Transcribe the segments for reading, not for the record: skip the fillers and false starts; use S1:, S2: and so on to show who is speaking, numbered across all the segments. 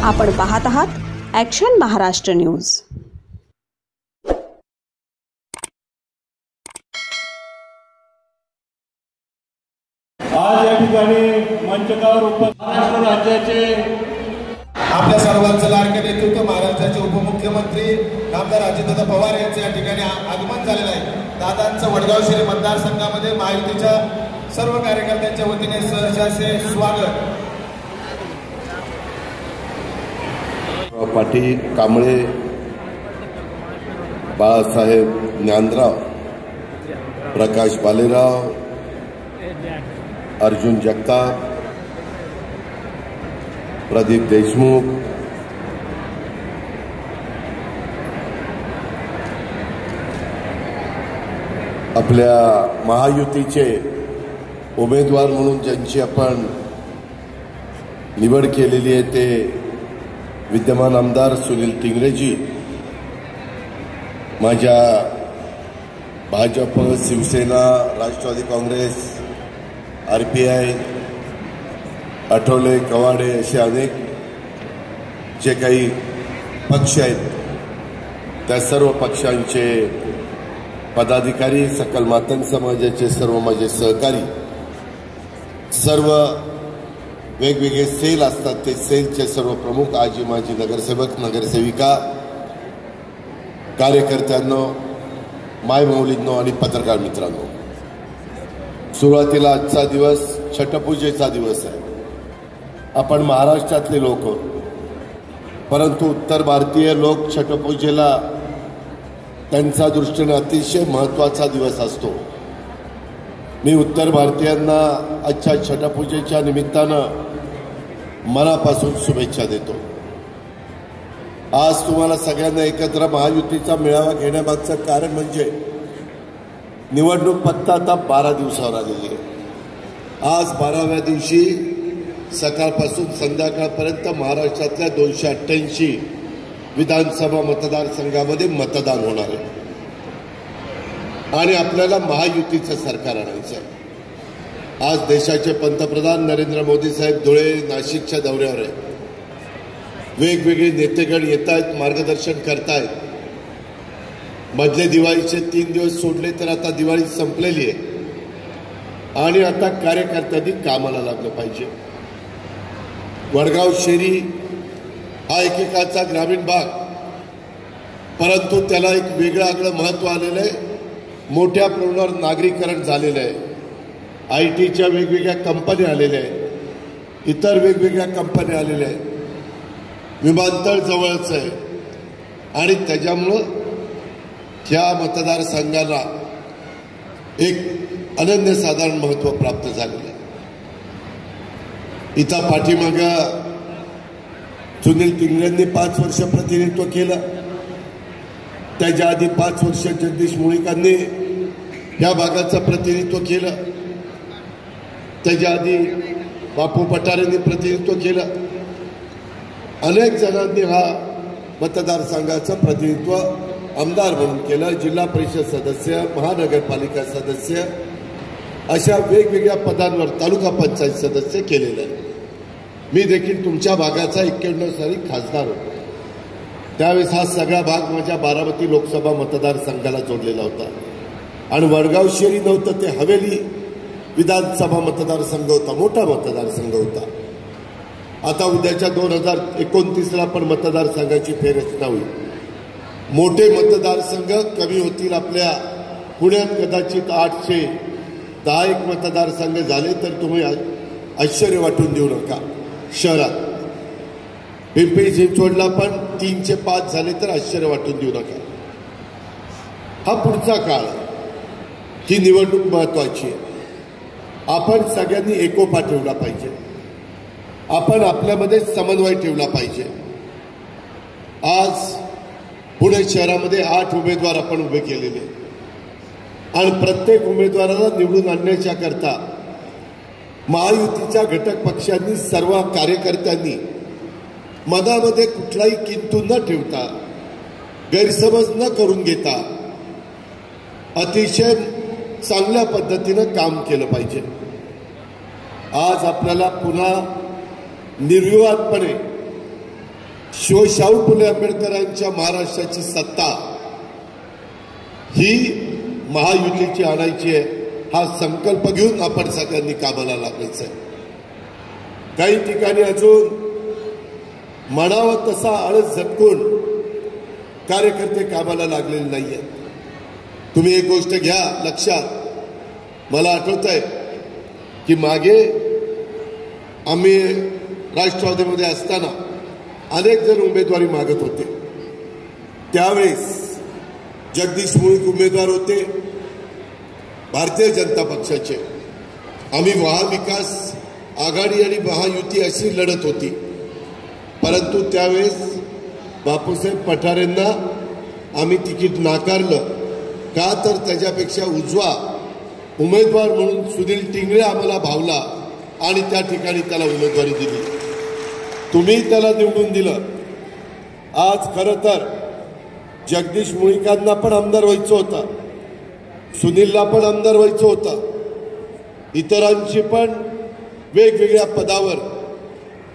S1: आपण पाहत आहात ॲक्शन महाराष्ट्र न्यूज।
S2: आज या ठिकाणी मंचकावर महाराष्ट्र राज्याचे
S3: आपल्या सर्वांचं लाडके नेतृत्व महाराष्ट्राचे उपमुख्यमंत्री आमदार अजितदादा पवार यांचे या ठिकाणी आगमन झालेलं आहे। दादांचं वडगाव शहरी मतदारसंघामध्ये महायुतीच्या सर्व कार्यकर्त्यांच्या वतीने सहर्ष असे स्वागत।
S4: पाटील, कांबळे, बाळासाहेब ज्ञानराव, प्रकाश बालेराव, अर्जुन जगताप, प्रदीप देशमुख, आपल्या महायुतीचे उमेदवार म्हणून ज्यांची आपण निवड केलेली आहे ते विद्यमान आमदार सुनील टिंगरेजी, माझ्या भाजप, शिवसेना, राष्ट्रवादी काँग्रेस, RPI, आठवले, कवाडे असे अनेक जे काही पक्ष आहेत त्या सर्व पक्षांचे पदाधिकारी, सकल मातंग समाजाचे सर्व माझे सहकारी, सर्व वेगवेगळे सेल असतात ते सेलचे सर्व प्रमुख, आजी माजी नगरसेवक, नगरसेविका, कार्यकर्त्यांनो, मायमौलींनो आणि पत्रकार मित्रांनो, सुरुवातीला आजचा दिवस छटपूजेचा दिवस आहे। आपण महाराष्ट्रातले लोक, परंतु उत्तर भारतीय लोक छटपूजेला त्यांच्या दृष्टीने अतिशय महत्त्वाचा दिवस असतो। मी उत्तर भारतीयांना आजच्या छटपूजेच्या निमित्तानं मनापासून शुभेच्छा देतो। आज तुम्हाला सगळ्यांना एकत्र महायुतीचा मेळावा घेण्यामागचं कारण म्हणजे निवडणूक फक्त आता 12 दिवसावर आलेली आहे। आज 12व्या दिवशी सकाळपासून संध्याकाळपर्यंत महाराष्ट्रातल्या 288 विधानसभा मतदारसंघामध्ये मतदान होणार आहे आणि आपल्याला महायुतीचं सरकार आणायचं आहे। आज देशाचे पंतप्रधान नरेंद्र मोदी साहेब धुळे, नाशिकच्या दौऱ्यावर आहेत। वेगवेगळे नेतेगण येत आहेत, मार्गदर्शन करतायत। मधले दिवाळीचे 3 दिवस सोडले तर आता दिवाळी संपलेली आहे आणि आता कार्यकर्त्यांनी कामाला लागलं पाहिजे। वडगाव शहरी हा एकेकाचा ग्रामीण भाग, परंतु त्याला एक वेगळं आगळं महत्त्व आलेलं आहे। मोठ्या प्रमाणावर नागरीकरण झालेलं आहे। ITच्या वेगवेगळ्या कंपन्या आलेल्या आहेत, इतर वेगवेगळ्या कंपन्या आलेल्या आहेत, विमानतळ जवळच आहे आणि त्याच्यामुळं ह्या मतदारसंघाला एक अनन्यसाधारण महत्त्व प्राप्त झालेलं आहे। इथं पाठीमागं सुनील टिंगरेंनी 5 वर्ष प्रतिनिधित्व केलं, त्याच्या आधी 5 वर्ष जगदीश मुळीकांनी या भागाचं प्रतिनिधित्व केलं, त्याच्या आधी बापू पठारेंनी प्रतिनिधित्व केलं। अनेक जणांनी हा मतदारसंघाचं प्रतिनिधित्व आमदार म्हणून केलं, जिल्हा परिषद सदस्य, महानगरपालिका सदस्य, अशा वेगवेगळ्या पदांवर तालुका पंचायत सदस्य केलेलं आहे। मी देखील तुमच्या भागाचा 91 साली खासदार होतो। त्यावेळेस हा सगळा भाग माझ्या बारामती लोकसभा मतदारसंघाला जोडलेला होता आणि वडगाव शहरी नव्हतं, ते हवेली विधानसभा मतदारसंघ होता, मोठा मतदारसंघ होता। आता उद्याच्या 2029ला पण मतदारसंघाची फेररचना होईल। मोठे मतदारसंघ कमी होतील। आपल्या पुण्यात कदाचित 810 मतदारसंघ झाले तर तुम्ही आश्चर्य वाटून देऊ नका। शहरात पिंपरी चिंचवडला पण 3 ते 5 झाले तर आश्चर्य वाटून देऊ नका। हा पुढचा काळ, ही निवडणूक महत्वाची आहे। आपण सगळ्यांनी एकोपा ठेवला पाहिजे, आपण आपल्यामध्ये समन्वय ठेवला पाहिजे। आज पुणे शहरामध्ये 8 उमेदवार आपण उभे केलेले आणि प्रत्येक उमेदवाराला निवडून आणण्याच्या करता महायुतीच्या घटक पक्षांनी, सर्व कार्यकर्त्यांनी मनामध्ये कुठलाही किंतु न ठेवता, गैरसमज न करून घेता अतिशय चांगल्या पद्धतीनं काम केलं पाहिजे। आज आपल्याला पुन्हा निर्विवादपणे शाहू फुले आंबेडकरांच्या महाराष्ट्राची सत्ता ही महायुतीची आणायची आहे, हा संकल्प घेऊन आपण सगळ्यांनी कामाला लागायचं आहे. काही ठिकाणी अजून म्हणावं तसा आळस झटकून कार्यकर्ते कामाला लागलेले नाही आहेत. तुम्ही एक गोष्ट घ्या लक्षात. मला आठवत आहे की मागे आम्ही राष्ट्रवादीमध्ये असताना अनेक जण उमेदवारी मागत होते. त्यावेळेस जगदीश मुळीक उमेदवार होते भारतीय जनता पक्षाचे. आम्ही महाविकास आघाडी आणि महायुती अशी लढत होती. परंतु त्यावेळेस बापूसाहेब पठारेंना आम्ही तिकीट नाकारलं. का तर त्याच्यापेक्षा उजवा उमेदवार म्हणून सुनील टिंगरे आम्हाला भावला आणि त्या ठिकाणी त्याला उमेदवारी दिली. तुम्ही त्याला निवडून दिलं. आज खरं तर जगदीश मुळीकांना पण आमदार व्हायचं होतं, सुनीलला पण आमदार व्हायचं होतं, इतरांची पण वेगवेगळ्या पदावर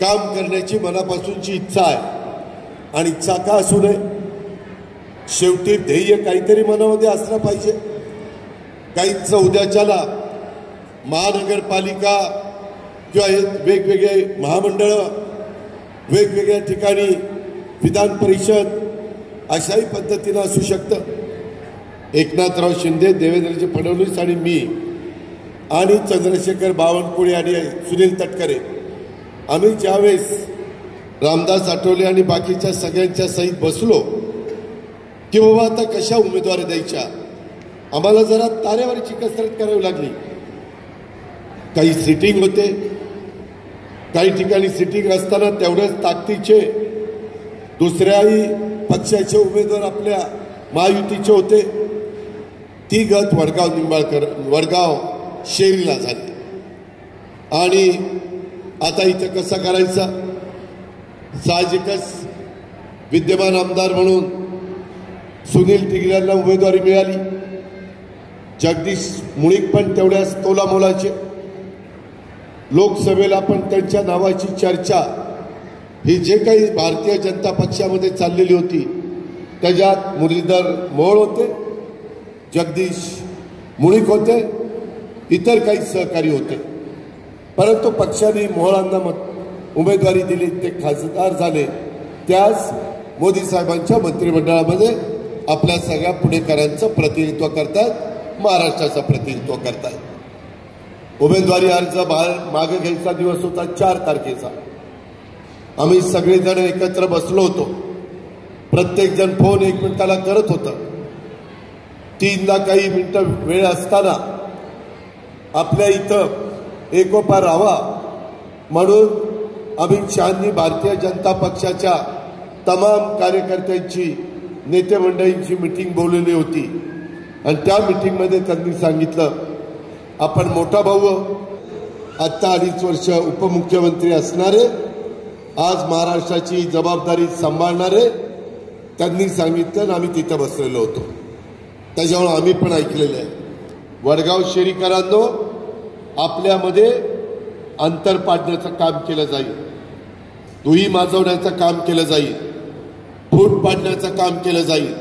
S4: काम करण्याची मनापासूनची इच्छा आहे. आणि इच्छा का असू नये, शेवटी ध्येय काहीतरी मनामध्ये असलं पाहिजे. काहींचं उद्याच्याला महानगरपालिका किंवा वेगवेगळे महामंडळं, वेगवेगळ्या ठिकाणी विधान परिषद अशाही पद्धतीनं असू शकतं. एकनाथराव शिंदे, देवेंद्रजी फडणवीस आणि मी आणि चंद्रशेखर बावनकुळे आणि सुनील तटकरे आम्ही ज्यावेळेस रामदास आठवले आणि बाकीच्या सगळ्यांच्या सहित बसलो की बाबा आता कशा उमेदवारी द्यायच्या, आम्हाला जरा तारेवरची कसरत करावी लागली. काही सिटिंग होते, काही ठिकाणी सिटिंग असताना तेवढ्याच ताकदीचे दुसऱ्याही पक्षाचे उमेदवार आपल्या महायुतीचे होते. ती गत वडगाव शेरीला झाली. आणि आता इथं कसं करायचं, साहजिकच विद्यमान आमदार म्हणून सुनील टिंगरेंना उमेदवारी मिळाली. जगदीश मुळीक पण तेवढ्याच तोलामोलाचे. लोकसभेला पण त्यांच्या नावाची चर्चा ही जे काही भारतीय जनता पक्षामध्ये चाललेली होती त्याच्यात मुरलीधर मोहोळ होते, जगदीश मुळीक होते, इतर काही सहकारी होते. परंतु पक्षाने मोहोळांना उमेदवारी दिली, ते खासदार झाले. त्याच मोदी साहेबांच्या मंत्रिमंडळामध्ये आपल्या सगळ्या पुणेकरांचं प्रतिनिधित्व करतात, महाराष्ट्राचं प्रतिनिधित्व करतात. उमेदवारी अर्ज मागे घ्यायचा दिवस होता 4 तारखेचा. आम्ही सगळेजण एकत्र बसलो होतो. प्रत्येक जण फोन 1 मिनिटाला करत होतं. 3ला काही मिनिटं वेळ असताना आपल्या इथं एकोपा राहावा म्हणून अमित शहांनी भारतीय जनता पक्षाच्या तमाम कार्यकर्त्यांची, नेते मंडळींची मीटिंग बोलवली होती. आणि त्या मीटिंगमध्ये त्यांनी सांगितलं, आपण मोठा भाऊ, आत्ता 2.5 वर्ष उपमुख्यमंत्री असणारे, आज महाराष्ट्राची जबाबदारी सांभाळणारे, त्यांनी सांगितलं आणि आम्ही तिथं बसलेलो होतो. त्याच्यामुळे आम्ही पण ऐकलेलं आहे. वडगाव शेरीकरांनो, आपल्यामध्ये अंतर पाडण्याचं काम केलं जाईल, दुही माजवण्याचं काम केलं जाईल, फूट पाडण्याचं काम केलं जाईल.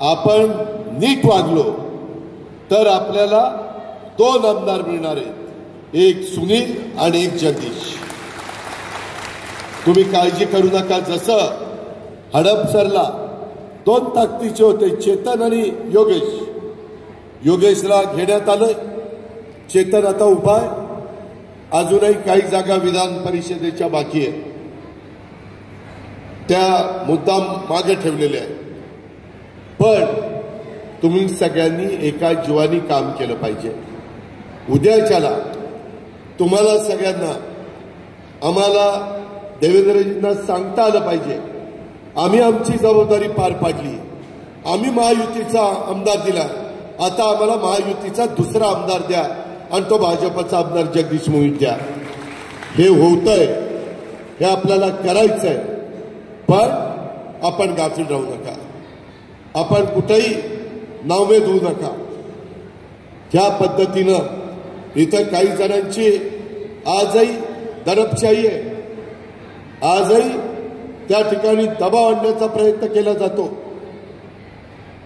S4: आपण नीट वागलो तर आपल्याला 2 आमदार मिळणार आहेत, एक सुनील आणि एक जगदीश. तुम्ही काळजी करू नका. जसं हडपसरला 2 ताकदीचे होते, चेतन आणि योगेश. योगेशला घेण्यात आलं, चेतन आता उभा आहे. अजूनही काही जागा विधान परिषदेच्या बाकी आहे, त्या मुद्दाम मागे ठेवलेल्या आहेत. पण तुम्ही सगळ्यांनी एका जीवानी काम केलं पाहिजे. उद्याच्याला तुम्हाला सगळ्यांना, आम्हाला देवेंद्रजींना सांगता आलं पाहिजे, आम्ही आमची जबाबदारी पार पाडली, आम्ही महायुतीचा आमदार दिला, आता आम्हाला महायुतीचा दुसरा आमदार द्या आणि तो भाजपचा आमदार जगदीश मुळीक द्या. हे होतंय, हे आपल्याला करायचंय. पण आपण गाफील राहू नका, आपण कुठेही नावमेद होऊ नका. ह्या पद्धतीनं इथं काही जणांची आजही दडपशाही आहे, आजही त्या ठिकाणी दबाव आणण्याचा प्रयत्न केला जातो.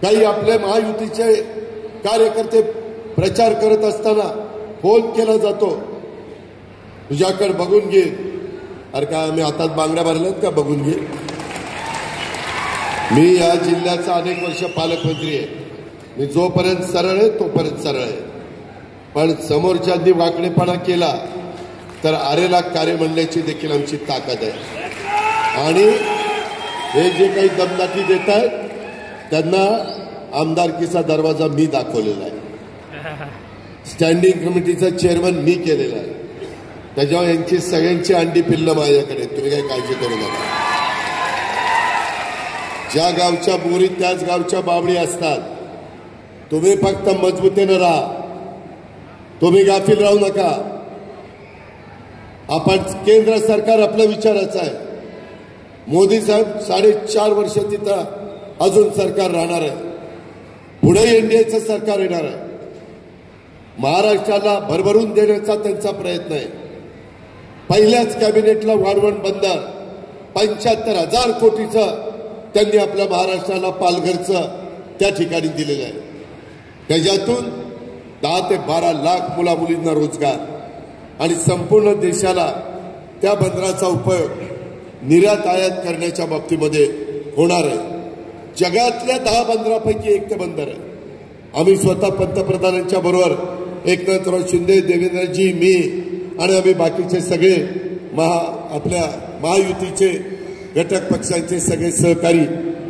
S4: काही आपले महायुतीचे कार्यकर्ते प्रचार करत असताना फोन केला जातो, तुझ्याकडे बघून घे. अरे काय आम्ही हातात बांगड्या भरल्यात का बघून घे? मी या जिल्ह्याचा अनेक वर्ष पालकमंत्री आहे. मी जोपर्यंत सरळ आहे तोपर्यंत सरळ आहे. पण समोरच्यांनी वाकडेपणा केला तर आरेला कार्य म्हणण्याची देखील आमची ताकद आहे. आणि हे जे काही दमदाटी देत आहेत त्यांना आमदारकीचा दरवाजा मी दाखवलेला आहे. स्टँडिंग कमिटीचा चेअरमन मी केलेला आहे. त्याच्यावर यांची सगळ्यांची अंडी पिल्लं माझ्याकडे, तुम्ही काही काळजी करू नका. ज्या गावच्या बोरी त्याच गावच्या बाबडी असतात. तुम्ही फक्त मजबूतीनं राहा, तुम्ही गाफील राहू नका. आपण केंद्र सरकार आपल्या विचाराचं आहे. मोदी साहेब 4.5 वर्ष तिथं अजून सरकार राहणार आहे. पुढे एनडीएचं सरकार येणार आहे. महाराष्ट्राला भरभरून देण्याचा त्यांचा प्रयत्न आहे. पहिल्याच कॅबिनेटला वाढवण बंदर 75,000 कोटीचं त्यांनी आपल्या महाराष्ट्राला पालघरचं त्या ठिकाणी दिलेलं आहे. त्याच्यातून 10 ते 12 लाख मुला मुलींना रोजगार आणि संपूर्ण देशाला त्या बंदराचा उपयोग निर्यात आयात करण्याच्या बाबतीमध्ये होणार आहे. जगातल्या 10 बंदरापैकी एक ते बंदर आहे. आम्ही स्वतः पंतप्रधानांच्या बरोबर एकनाथराव शिंदे, देवेंद्रजी, मी आणि आम्ही बाकीचे सगळे आपल्या महायुतीचे घटक पक्षांचे सगळे सहकारी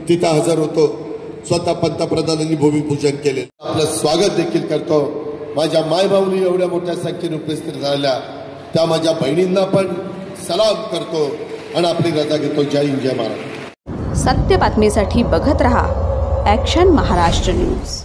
S4: तिथं हजर होतो. स्वतः पंतप्रधानांनी भूमिपूजन केले. आपलं स्वागत देखील करतो. माझ्या मायबाऊनी एवढ्या मोठ्या संख्येने उपस्थित झालेल्या त्या माझ्या बहिणींना पण सलाम करतो आणि आपली रजा घेतो. जय हिंद, जय महाराष्ट्र.
S1: सत्य बातमीसाठी बघत रहा ॲक्शन महाराष्ट्र न्यूज.